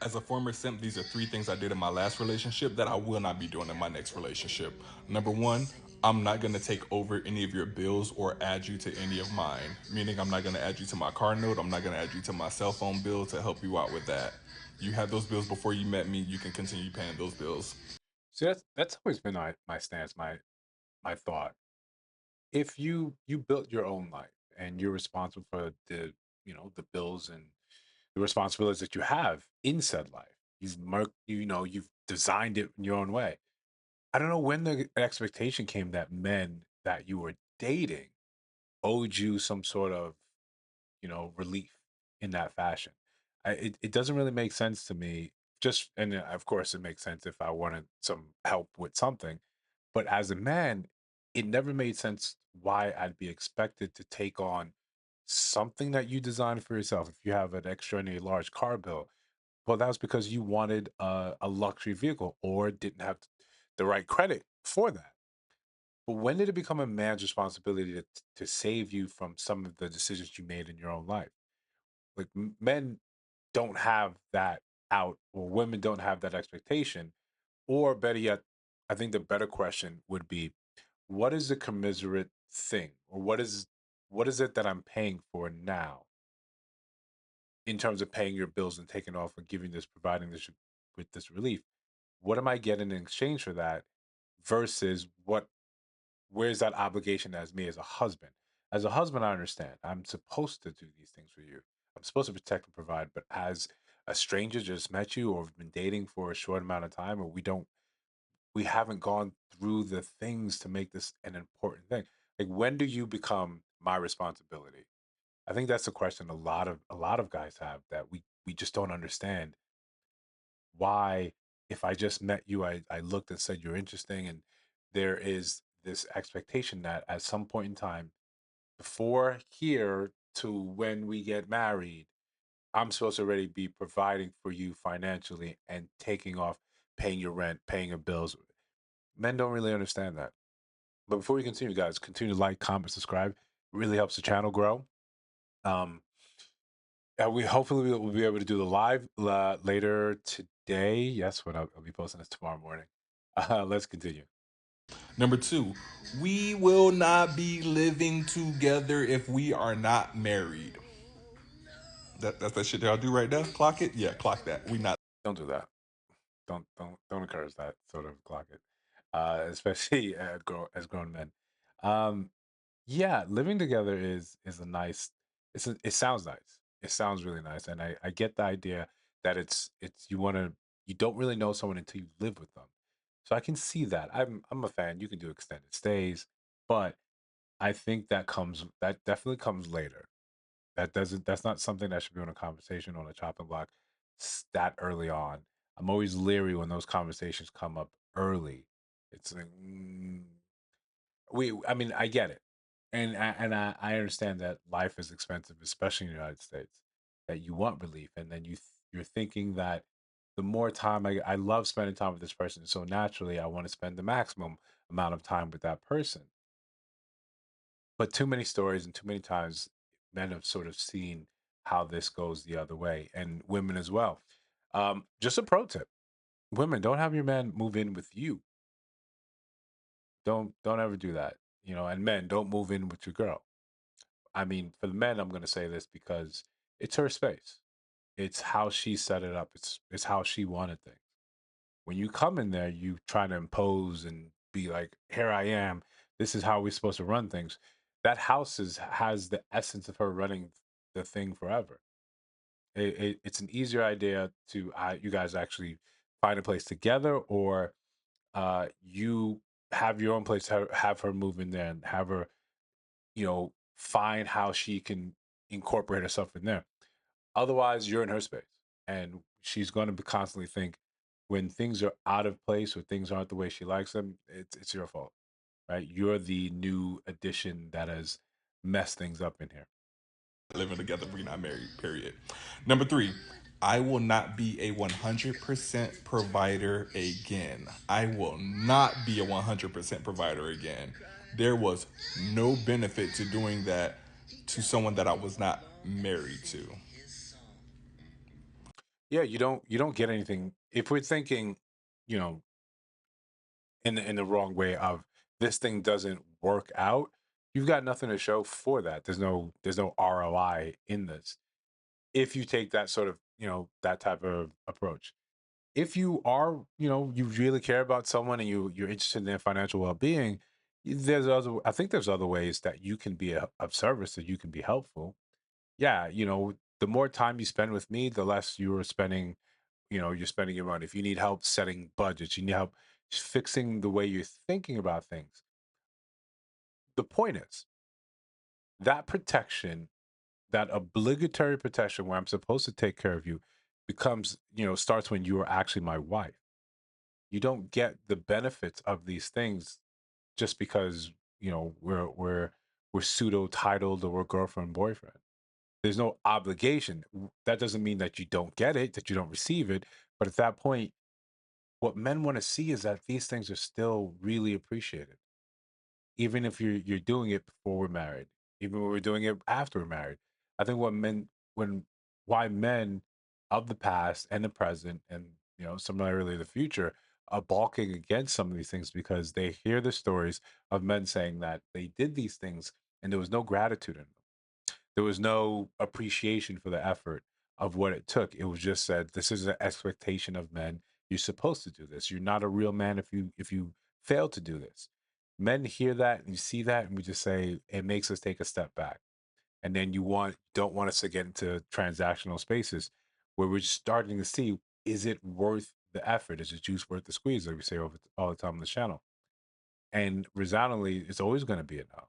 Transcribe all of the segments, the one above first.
As a former simp, these are three things I did in my last relationship that I will not be doing in my next relationship. Number one, I'm not going to take over any of your bills or add you to any of mine. Meaning, I'm not going to add you to my car note. I'm not going to add you to my cell phone bill to help you out with that. You had those bills before you met me. You can continue paying those bills. See, that's always been my stance, my thought. If you built your own life and you're responsible for the the bills and the responsibilities that you have in said life, you've designed it in your own way. I don't know when the expectation came that men that you were dating owed you some sort of relief in that fashion. It doesn't really make sense to me. Just and of course it makes sense if I wanted some help with something, but as a man, it never made sense why I'd be expected to take on something that you designed for yourself. If you have an extraordinary large car bill, well, that was because you wanted a luxury vehicle or didn't have the right credit for that. But when did it become a man's responsibility to save you from some of the decisions you made in your own life? Like men don't have that out, or women don't have that expectation. Or better yet, I think the better question would be, what is the commiserate thing, or what is it that I'm paying for now in terms of paying your bills and taking off and giving this, providing this with this relief? What am I getting in exchange for that? Versus where's that obligation as me as a husband? As a husband, I understand. I'm supposed to do these things for you. I'm supposed to protect and provide. But as a stranger just met you or have been dating for a short amount of time, or we haven't gone through the things to make this an important thing. Like when do you become my responsibility? I think that's the question a lot of guys have, that we just don't understand why. If I just met you, I looked and said you're interesting, and there is this expectation that at some point in time before here to when we get married, I'm supposed to already be providing for you financially and taking off paying your rent, paying your bills. Men don't really understand that. But before we continue, guys, continue to like, comment, subscribe. It really helps the channel grow. Um, we hopefully we'll be able to do the live later today. Yes, when I'll be posting this tomorrow morning. Let's continue. Number two, we will not be living together if we are not married. That's that shit that I'll do right now. Clock it? Yeah, clock that. We not. Don't do that. Don't encourage that sort of clock it, especially as grown men. Um, yeah, living together is a nice. It sounds nice. It sounds really nice, and I get the idea that it's you don't really know someone until you live with them. So I can see that. I'm a fan. You can do extended stays, but I think that definitely comes later. That's not something that should be on a conversation on a chopping block that early on. I'm always leery when those conversations come up early. It's like I mean, I get it, and I understand that life is expensive, especially in the United States. That you want relief, and then you're thinking that the more time I love spending time with this person, so naturally I want to spend the maximum amount of time with that person. But too many stories and too many times men have sort of seen how this goes the other way, and women as well. Just a pro tip: women, don't have your man move in with you. Don't ever do that. And men, don't move in with your girl. I mean, for the men, I'm going to say this because it's her space. It's how she set it up. It's how she wanted things. When you come in there, you try to impose and be like, "Here I am. This is how we're supposed to run things." That house has the essence of her running the thing forever. It's an easier idea to you guys actually find a place together, or you have your own place. Have her move in there and have her, find how she can incorporate herself in there. Otherwise, you're in her space, and she's going to be constantly think when things are out of place or things aren't the way she likes them. It's your fault, right? You're the new addition that has messed things up in here. Living together, we're not married, period. Number three, I will not be a 100% provider again. I will not be a 100% provider again. There was no benefit to doing that to someone that I was not married to. Yeah, you don't get anything if we're thinking, you know, in the wrong way of this thing doesn't work out. You've got nothing to show for that. There's no ROI in this. If you take that sort of, that type of approach. If you are, you really care about someone and you're interested in their financial well-being, I think there's other ways that you can be of service, that you can be helpful. Yeah, the more time you spend with me, the less you're spending, you're spending your money. If you need help setting budgets, you need help fixing the way you're thinking about things. The point is that protection, that obligatory protection where I'm supposed to take care of you becomes, starts when you are actually my wife. You don't get the benefits of these things just because, we're pseudo titled or we're girlfriend boyfriend. There's no obligation. That doesn't mean that you don't get it, that you don't receive it. But at that point, what men want to see is that these things are still really appreciated, even if you're doing it before we're married, even when we're doing it after we're married. I think when why men of the past and the present and similarly the future are balking against some of these things because they hear the stories of men saying that they did these things and there was no gratitude in them. There was no appreciation for the effort of what it took. It was just said, this is an expectation of men. You're supposed to do this. You're not a real man if you fail to do this. Men hear that and you see that, and we just say it makes us take a step back. And then don't want us to get into transactional spaces where we're just starting to see, is it worth the effort? Is the juice worth the squeeze? Like we say all the time on the channel. And resoundingly, it's always going to be a no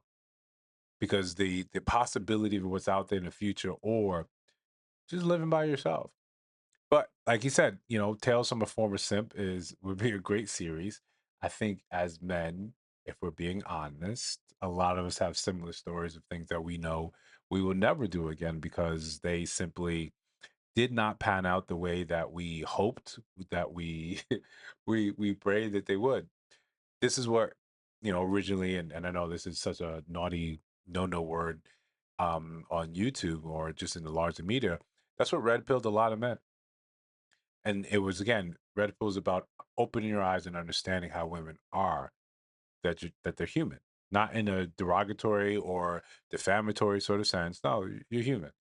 because the possibility of what's out there in the future or just living by yourself. But like you said, Tales from a Former Simp would be a great series. I think as men, if we're being honest, a lot of us have similar stories of things that we know we will never do again because they simply did not pan out the way that we hoped, that we we prayed that they would. This is what, originally, and I know this is such a naughty no word on YouTube or just in the larger media. That's what red pilled a lot of men. And it was, again, red pill is about opening your eyes and understanding how women are, that they're human, not in a derogatory or defamatory sort of sense. No, you're human.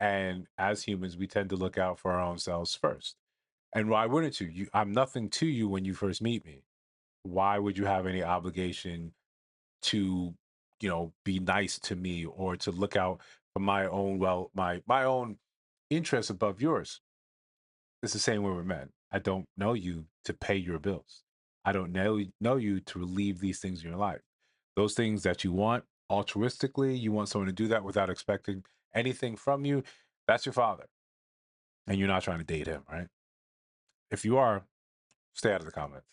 And as humans, we tend to look out for our own selves first. And why wouldn't you? I'm nothing to you when you first meet me. Why would you have any obligation to, be nice to me or to look out for my own, my own interests above yours? It's the same way with men. I don't know you to pay your bills. I don't know you to relieve these things in your life. Those things that you want altruistically, you want someone to do that without expecting anything from you. That's your father, and you're not trying to date him, right? If you are, stay out of the comments.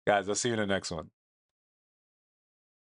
Guys, I'll see you in the next one.